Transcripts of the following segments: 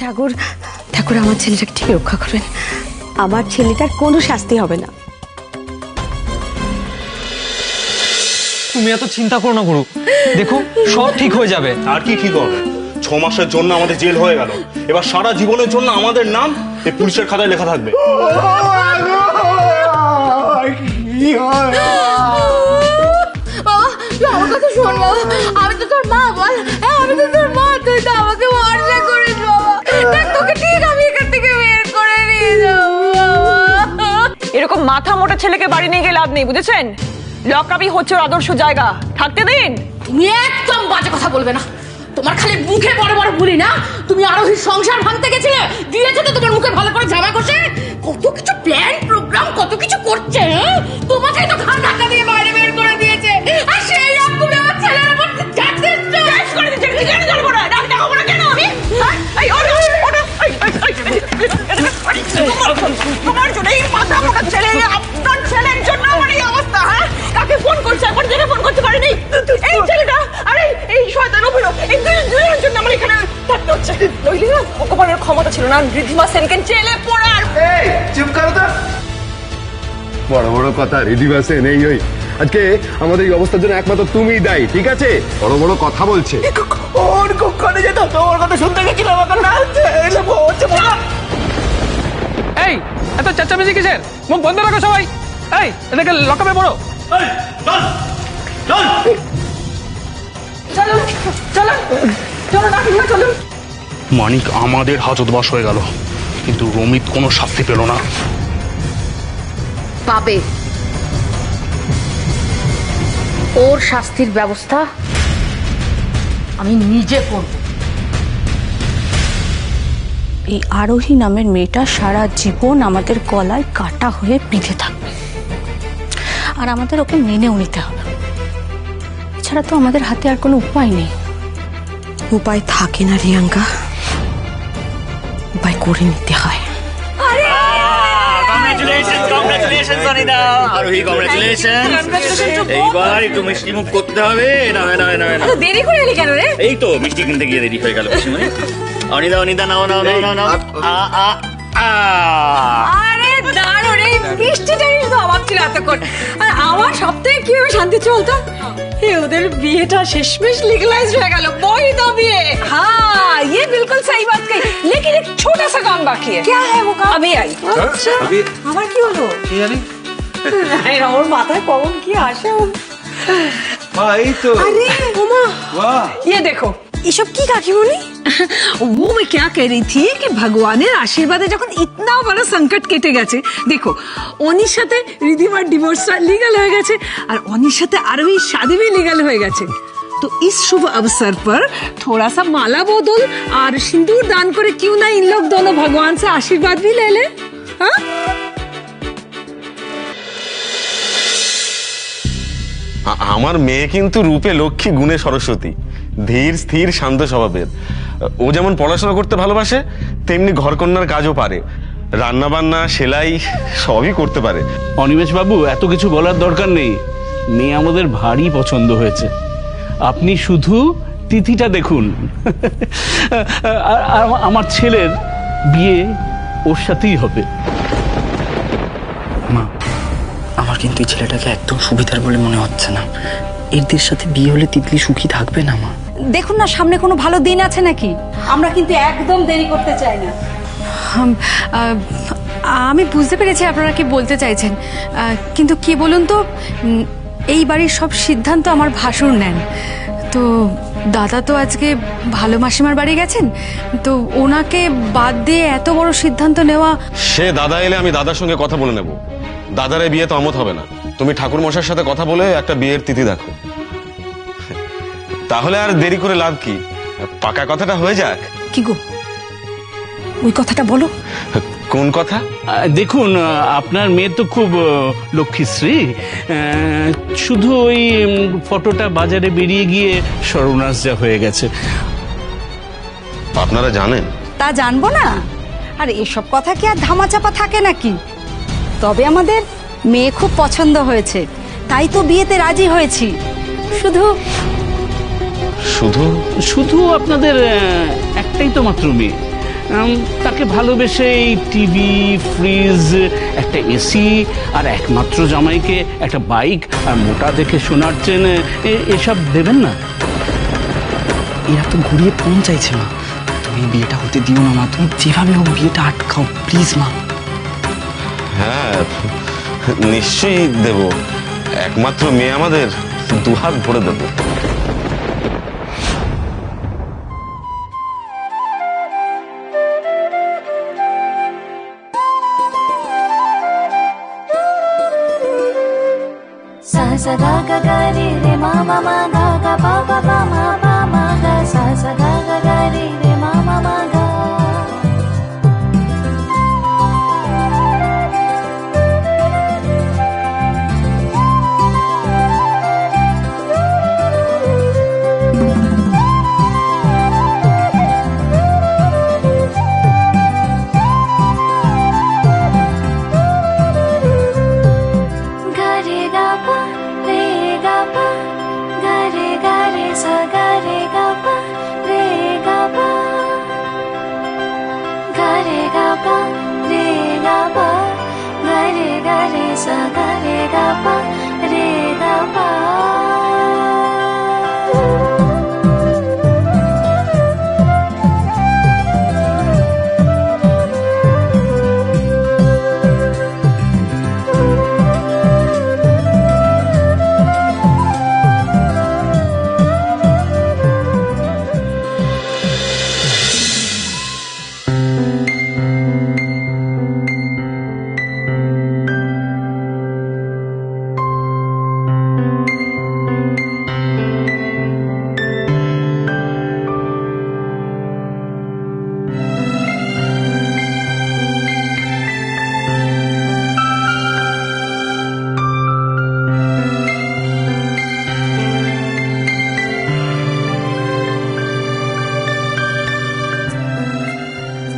ঠাকুর ঠাকুর আমার ছেলেটাকে ঠিক রক্ষা করবেন। আমার ছেলেটার কোনো শাস্তি হবে না। তুমি এত চিন্তা করো না গুরু, দেখো সব ঠিক হয়ে যাবে। আর কি ঠিক হবে? 6 মাসের জন্য আমাদের জেল হয়ে গেল, এবার সারা জীবনের জন্য আমাদের নাম এই পুলিশের খাতায় লেখা থাকবে। আমার কথা শোন বাবা, আমি তো তোর মা, বল আমি তো তোর মা, তুই তো আমাকে ভরসা করিস বাবা। দেখ তোকে ঠিক আমি এখান থেকে বের করে নিয়ে যাবো বাবা। এরকম মাথা মোটা ছেলেকে বাড়ি নিয়ে গিয়ে লাভ নেই, বুঝেছেন? লকআপই হচ্ছে ওর আদর্শ জায়গা, থাকতে দিন। তুমি একদম বাজে কথা বলবে না। তোমার খালি মুখে বড় বড় বলি না। তুমি আরোহীর সংসার ভাঙতে গেছিলে, দিয়েছে তো তোমার মুখে ভালো করে জামা কষে। কত কিছু প্ল্যান প্রোগ্রাম, কত কিছু করছে। তোমাকে তো ঘাড় ধাক্কা দিয়ে বাইরে বের করে দিয়েছে, আর সেই রকমে আমার ছেলের উপর শেষ করে দিচ্ছে। কেন জানবো না? ডাক্তার হবো না কেন আমি? এই ওঠো, ওঠো, তোমার জন্য এই মাথা মোটা ছেলে, আপনার ছেলের জন্য আমার এই অবস্থা। হ্যাঁ, কাকে ফোন করছে? একবার দেখে ফোন করতে পারিনি। এই ছেলেটা আরে এই শয়তান অভিনয়, এই দুজনের জন্য আমার এখানে থাকতে হচ্ছে। নইলে না ভগবানের ক্ষমতা ছিল না রিধিমা সেনকে জেলে পোড়ার। এই চুপ করো তো। বড় বড় কথা রিধিমা সেন এই ওই আজকে আমাদের এই অবস্থার জন্য একমাত্র তুমিই দায়ী, ঠিক আছে? বড় বড় কথা বলছে। ওর কখনো যেত তোমার কথা শুনতে গেছিলাম, এখন না হচ্ছে এই এত চেঁচামেচি কিসের? মুখ বন্ধ রাখো সবাই। এই এটাকে লকআপে পড়ো। চলো চলো চলো না, চলো। মানিক আমাদের হাজতবাস হয়ে গেল, কিন্তু রমিত কোনো শাস্তি পেল না। পাবে। ওর শাস্তির ব্যবস্থা আমি নিজে করব। এই আরোহী নামের মেয়েটা সারা জীবন আমাদের গলায় কাটা হয়ে বিঁধে থাকবে, আর আমাদের ওকে মেনেও নিতে হবে। এছাড়া তো আমাদের হাতে আর কোনো উপায় নেই। উপায় থাকে না রিয়াঙ্কা, উপায় করে নিতে হয়। এইবার একটু মিষ্টি মুখ করতে হবে। দেরি করে এলি কেন রে? এই তো মিষ্টি কিনতে গিয়ে দেরি হয়ে গেল। অনিদা অনিদা নাও নাও নাও নাও নাও। আরে দাঁড়ো রে, মিষ্টিটাই শুধু অভাব ছিল এতক্ষণ। আর আমার সপ্তাহে কিভাবে শান্তি চলতো, ওদের বিয়েটা শেষমেশ লিগালাইজ হয়ে গেল। বই তো বিয়ে। हाँ ये बिल्कुल सही बात कही, लेकिन एक छोटा सा काम बाकी है। क्या है वो काम? अभी आई। अच्छा আমার কি হলো? কি জানি ওর মাথায় কখন কি আসে। এই তো। अरे उमा, বাহ, ये देखो। ये सब की काकीमुनी? वो मैं क्या कह रही थी कि भगवाনের আশীর্বাদে যখন इतना बड़ा संकट কেটে গেছে, देखो অনির সাথে রিধিমার ডিভোর্সটা লিগ্যাল হয়ে গেছে, আর অনির সাথে আরোহী शादी भी লিগ্যাল হয়ে গেছে। तो इस शुभ अवसर पर थोड़ा सा माला बदल और सिंदूर दान करे क्यों ना इन लोग दोनों भगवान से आशीर्वाद भी ले ले। हाँ আমার মেয়ে কিন্তু রূপে লক্ষ্মী, গুণে সরস্বতী, ধীর স্থির শান্ত স্বভাবের। ও যেমন পড়াশোনা করতে ভালোবাসে, তেমনি ঘরকন্যার কাজও পারে। রান্না বান্না, সেলাই সবই করতে পারে। অনিমেষ বাবু, এত কিছু বলার দরকার নেই। মেয়ে আমাদের ভারী পছন্দ হয়েছে। আপনি শুধু তিথিটা দেখুন। আর আমার ছেলের বিয়ে ওর সাথেই হবে। মা, আমার কিন্তু এই ছেলেটাকে একদম সুবিধার বলে মনে হচ্ছে না। এদের সাথে বিয়ে হলে তিতলি সুখী থাকবে না মা। দেখুন না, সামনে কোনো ভালো দিন আছে নাকি? আমরা কিন্তু একদম দেরি করতে চাই না। আমি বুঝতে পেরেছি আপনারা কি বলতে চাইছেন, কিন্তু কি বলুন তো, এই বাড়ির সব সিদ্ধান্ত আমার ভাসুর নেন। তো দাদা তো আজকে ভালো মাসিমার বাড়ি গেছেন, তো ওনাকে বাদ দিয়ে এত বড় সিদ্ধান্ত নেওয়া। সে দাদা এলে আমি দাদার সঙ্গে কথা বলে নেব। দাদার এই বিয়ে তো অমত হবে না। তুমি ঠাকুর মশাইয়ের সাথে কথা বলে একটা বিয়ের তিথি দেখো। তাহলে আর দেরি করে লাভ কি, পাকা কথাটা হয়ে যাক। কি গো, ওই কথাটা বলো। কোন কথা? দেখুন, আপনার মেয়ে তো খুব লক্ষ্মীশ্রী। শুধু ওই ফটোটা বাজারে বেরিয়ে গিয়ে সর্বনাশ যা হয়ে গেছে। আপনারা জানেন? তা জানবো না, আর এসব কথা কি আর ধামাচাপা থাকে নাকি? তবে আমাদের মেয়ে খুব পছন্দ হয়েছে, তাই তো বিয়েতে রাজি হয়েছি। শুধু শুধু শুধু আপনাদের একটাই তো মাত্র মেয়ে, তাকে ভালোবেসে এই টিভি, ফ্রিজ, একটা এসি আর একমাত্র জামাইকে একটা বাইক আর মোটা দেখে সোনার চেন এসব দেবেন না? এরা তো ঘুরিয়ে কম চাইছে মা। তুমি এই বিয়েটা হতে দিও না মা, তুমি যেভাবে হোক বিয়েটা আটকাও প্লিজ মা। হ্যাঁ, নিশ্চয়ই দেব। একমাত্র মেয়ে আমাদের, দুহাত ভরে দেবো। sa sa ga ga ga re re ma ma ma ga ga pa pa pa ma pa ma ga sa sa ga ga ga re re ma ma ma ga ga re ga pa re ga pa ga re sa ga re ga pa re ga pa ga pa re ga pa ga re sa ga re ga pa re ga pa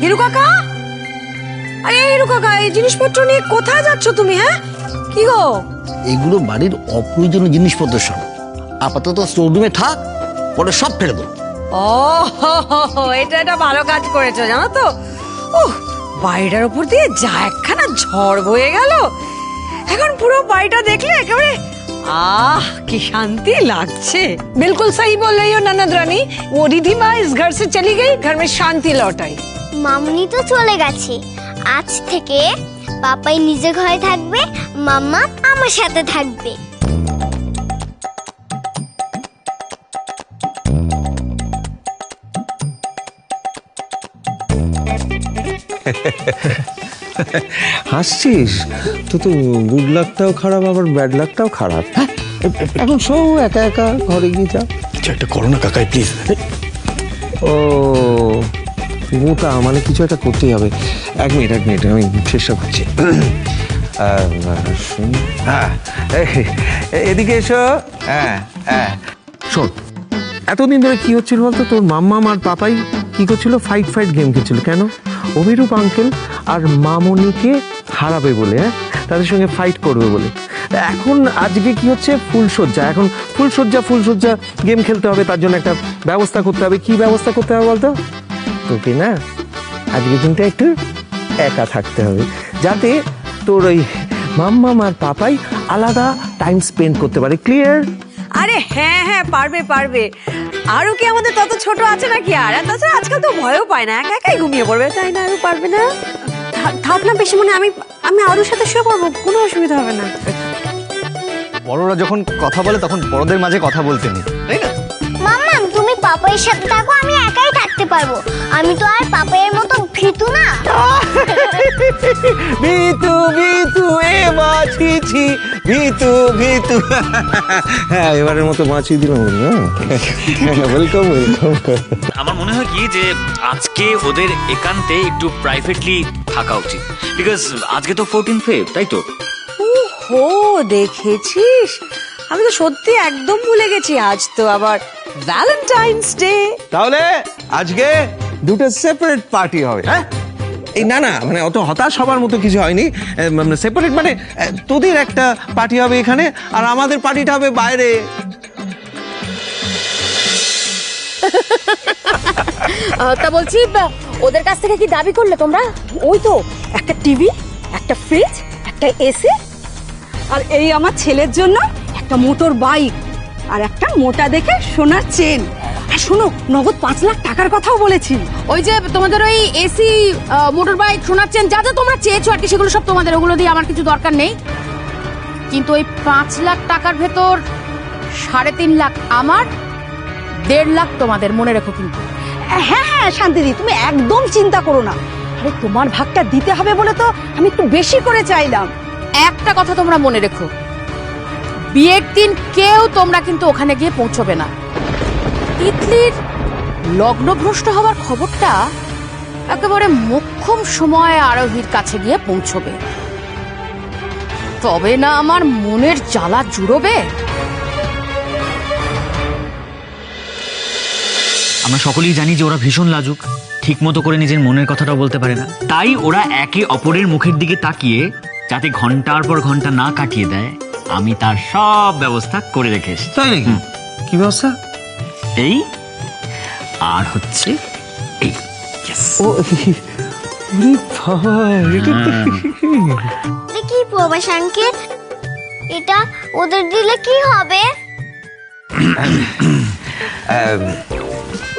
Hiru কাকা, আরে হিরু কাকা, এই জিনিসপত্র নিয়ে কোথায় যাচ্ছ তুমি? হ্যাঁ কি গো? এগুলো বাড়ির অপ্রয়োজনীয় জিনিসপত্র সব। আপাতত স্টোররুমে থাক, পরে সব ফেলে দেবো। ও এটা ভালো কাজ করেছো জানো তো। বাড়িটার উপর দিয়ে যা একখানা ঝড় বয়ে গেল, এখন পুরো বাড়িটা দেখলে একেবারে কি শান্তি লাগছে। बिल्कुल सही बोल रही हो ननद रानी। वो रिधिमा इस घर से चली गई, घर में शांति लौट आई। মামুনি তো চলে গেছে, আজ থেকে পাপাই নিজে ঘরে থাকবে, মাম্মা আমার সাথে থাকবে। হাসছিস? তো তো গুড লাকটাও খারাপ, আবার ব্যাড লাকটাও খারাপ। এখন সব একা একা ঘরে গিয়ে যা। কিছু একটা করো না কাকাই প্লিজ। ও মোটা মানে কিছু একটা করতেই হবে। এক মিনিট আমি চেষ্টা করছি। হ্যাঁ, এদিকে এসো। হ্যাঁ শোন, এতদিন ধরে কি হচ্ছিল বলতো? তোর মাম্মা আর পাপাই কি করছিল? ফাইট গেম খেলছিল। কেন? অভিরূপ আঙ্কেল আর মামনিকে হারাবে বলে, তাদের সঙ্গে ফাইট করবে বলে। এখন আজকে কি হচ্ছে? ফুলসজ্জা। এখন ফুলসজ্জা গেম খেলতে হবে, তার জন্য একটা ব্যবস্থা করতে হবে। কি ব্যবস্থা করতে হবে বলতো? তোকে না আজকে কিন্তু একটু একা থাকতে হবে, যাতে তোর ওই মাম্মা আর পাপাই আলাদা টাইম স্পেন্ড করতে পারে। ক্লিয়ার? আরে হ্যাঁ পারবে। আরো কি আমাদের তত ছোট আছে নাকি? আর তাছাড়া আজকাল তো ভয়ও পায় না, একা একাই ঘুমিয়ে পড়বে, তাই না? আরো পারবে না? থাক না বেশি, মনে আমি আরোর সাথে শুয়ে পড়বো, কোনো অসুবিধা হবে না। বড়রা যখন কথা বলে তখন বড়দের মাঝে কথা বলতে নেই, তাই না? মাম্মা তুমি পাপাইয়ের সাথে থাকো, আমি একাই থাকতে পারবো। আমি তো আর পাপাইয়ের মতো ভীতু না। ভিতু এ মাছি ছি, ভিতু। হ্যাঁ, এবারের মতো মাছি দিলাম। ওয়েলকাম। আমার মনে হয় কি যে আজকে ওদের একান্তে একটু প্রাইভেটলি থাকা উচিত, বিকজ আজকে তো 14 ফেব, তাই তো? ও দেখেছিস, আমি তো সত্যি একদম ভুলে গেছি, আজ তো আবার ভ্যালেন্টাইন্স ডে। তাহলে আজকে দুটো সেপারেট পার্টি হবে। হ্যাঁ, এই না মানে অত হতাশ হবার মতো কিছু হয়নি। সেপারেট মানে তোদের একটা পার্টি হবে এখানে, আর আমাদের পার্টিটা হবে বাইরে। তা বলছি ওদের কাছ থেকে কি দাবি করলে তোমরা? ওই তো একটা টিভি, একটা ফ্রিজ, একটা এসি, আর এই আমার ছেলের জন্য একটা মোটর বাইক আর একটা মোটা দেখে সোনার চেন। আর শোনো, নগদ 5 লাখ টাকার কথাও বলেছি। ওই যে তোমাদের ওই এসি, মোটর বাইক, সোনার চেন, যা যা তোমরা চেয়েছো আর কি, সেগুলো সব তোমাদের, ওগুলো দিয়ে আমার কিছু দরকার নেই। কিন্তু ওই 5 লাখ টাকার ভেতর 3.5 লাখ আমার, 1.5 লাখ তোমাদের, মনে রেখো কিন্তু। হ্যাঁ হ্যাঁ শান্তিদি, তুমি একদম চিন্তা করো না। আরে তোমার ভাগটা দিতে হবে বলে তো আমি একটু বেশি করে চাইলাম। একটা কথা তোমরা মনে রেখো, বিয়ের দিন কেউ তোমরা কিন্তু ওখানে গিয়ে পৌঁছবে না। তিতলির লগ্নভ্রষ্ট হওয়ার খবরটা একেবারে মোক্ষম সময়ে আরোহীর কাছে গিয়ে পৌঁছবে, তবে না আমার মনের জ্বালা জুড়বে। আমরা সকলেই জানি যে ওরা ভীষণ লাজুক, ঠিক মতো করে নিজের মনের কথাটা বলতে পারে না। তাই ওরা একে অপরের মুখের দিকে তাকিয়ে যাতে ঘন্টার পর ঘন্টা না কাটিয়ে দেয়, আমি তার সব ব্যবস্থা করে রেখে এসেছি। তাই নাকি? কি ব্যবস্থা? এই আর হচ্ছে এই। Yes. ও বাবা, এটা তো কি প্রবাস আঙ্কেল, এটা ওদের দিলে কি হবে?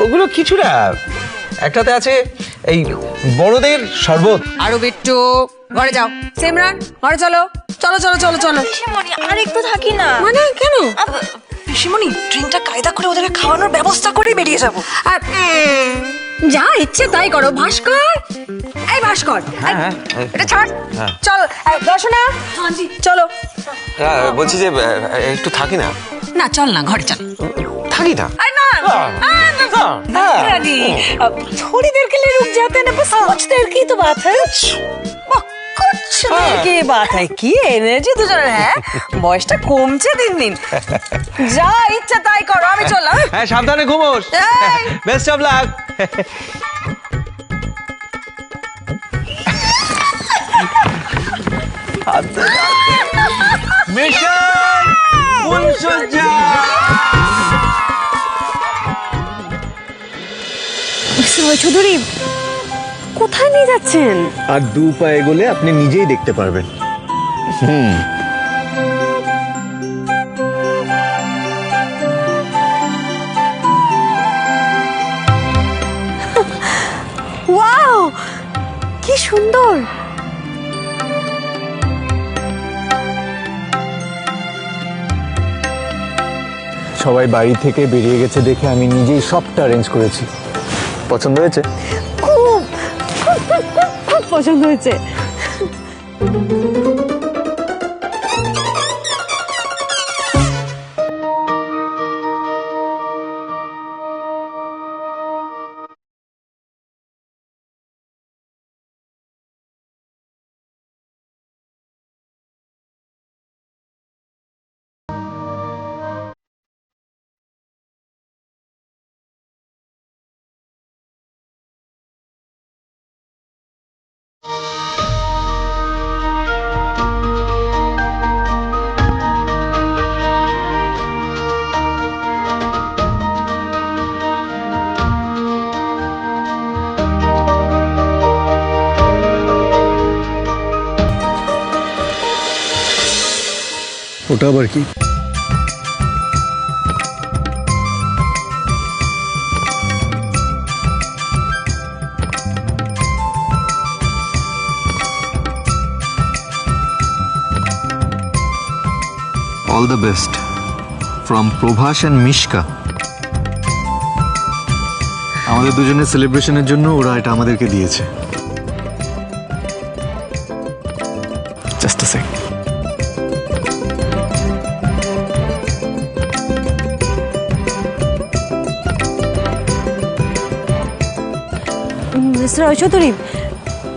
ওগুলো কিছু না, একটাতে আছে এই বড়দের শরবত। আরো বিট্টু, ঘরে যাও। সিমরান, ঘরে চলো। চলো চলো চলো চলো। পিসিমণি আর একটু থাকি না। মানে কেন? পিসিমণি ড্রিঙ্কটা কায়দা করে ওদেরকে খাওয়ানোর ব্যবস্থা করে বেরিয়ে যাবো। যা ইচ্ছে তাই করো ভাস্কর। এই ভাস্কর, এটা ছাড়। চল দর্শনা, চলো। বলছি যে একটু থাকি না। না চল না, ঘরে চল। থাকি না। थोड़ी देर के लिए रुक जाते हैं ना, बस कुछ देर की तो बात है। कुछ देर की बात है। কি এনার্জি দুজনের, হ্যাঁ বয়সটা কমছে দিন দিন। যা ইচ্ছা তাই করো, আমি চললাম। হ্যাঁ সাবধানে ঘুমোস। Best of luck. মিশন ফুলসজ্জা। চৌধুরী কোথায় নিয়ে যাচ্ছেন? আর 2 পা এগোলে আপনি নিজেই দেখতে পারবেন। ওয়াও, কি সুন্দর। সবাই বাড়ি থেকে বেরিয়ে গেছে দেখে আমি নিজেই সবটা অ্যারেঞ্জ করেছি। পছন্দ হয়েছে? খুব খুব খুব খুব খুব পছন্দ হয়েছে। ওটা আবার কি? All the best from Prabhas and Mishka. আমাদের দুজনের সেলিব্রেশনের জন্য ওরা এটা আমাদেরকে দিয়েছে। জাস্ট আ সেকেন্ড। মিস্টার চৌধুরী,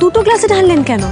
দুটো গ্লাসে ঢাললেন কেন?